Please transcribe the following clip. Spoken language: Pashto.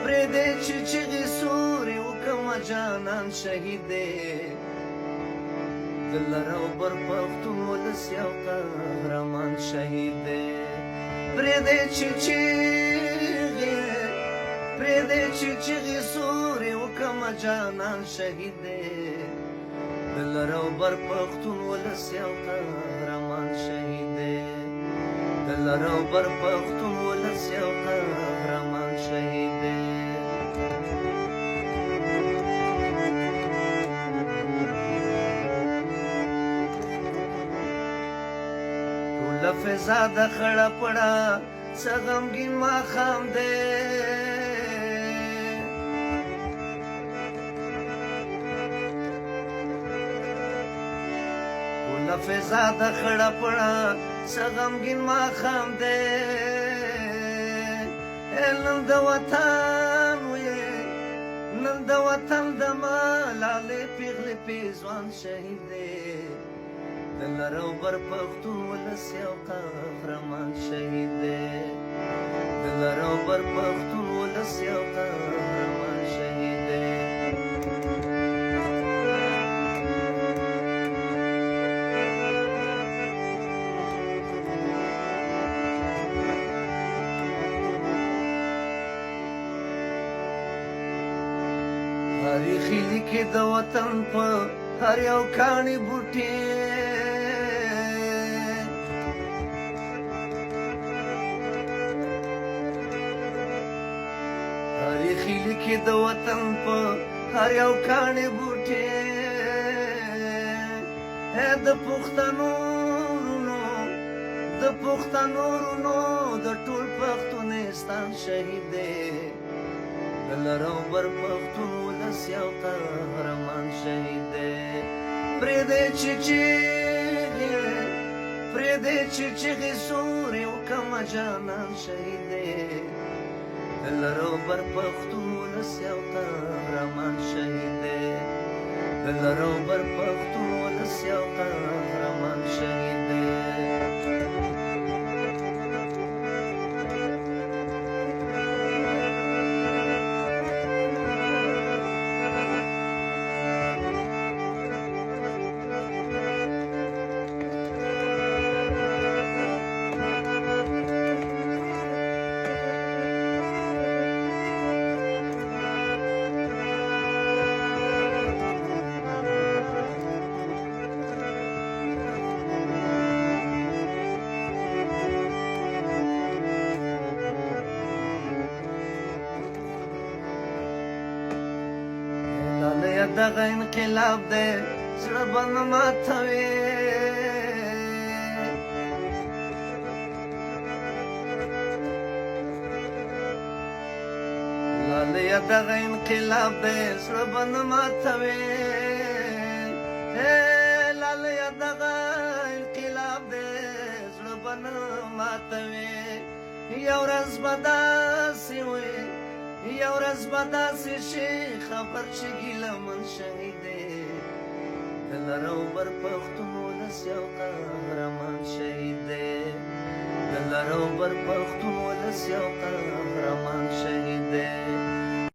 پرېږدی چې چیغې سورې وکړمه جانان شهید دی د لر او بر پښتون ولس یو قهرمان شهید دی پرېږدی چې چیغې سورې وکړمه جانان شهید دی د لر او بر پښتون ولس یو قهرمان شهید دی د لر او بر پښتون ولس یو قهرمان شهید دی ټوله فضا د خړه پړه څه غمګین ماښام دی ټوله فضا د خړه پړه څه غمګین ماښام دی نن د وطن نن د وطن د ملالې پیغلې پیزوان شهید دی د لر او بر پښتون ولس یو قهرمان شهید دی د لر او بر پښتون ولس یو قهرمان شهید دی تاریخي لیکې د وطن په هر یو کاڼي بوټي تاریخي لیکې د وطن په هر یو کاڼي بوټي د پښتنو ورونو د ټول پښتونستان شهید دی د لر او بر پښتون ولس یو قهرمان شهید دی پرېږدی چې چیغې سورې وکړمه جانان شهید دی د لر او بر پښتون ولس یو قهرمان شهید دی د لر او بر پښتون ولس یو قهرمان شهید دی دغه انقلاب دی زړه به نه ماتوي لالیه دغه انقلاب دی زړه به نه ماتوي لالیه دغه انقلاب دی زړه به نه ماتوي یو ورځ به داسې وي یو ورځ به داسې شي خبر چې ګیلهمن شهید دی د لر او بر پښتون ولس یو قهرمان شهید دی د لر او بر پښتون ولس یو قهرمان شهید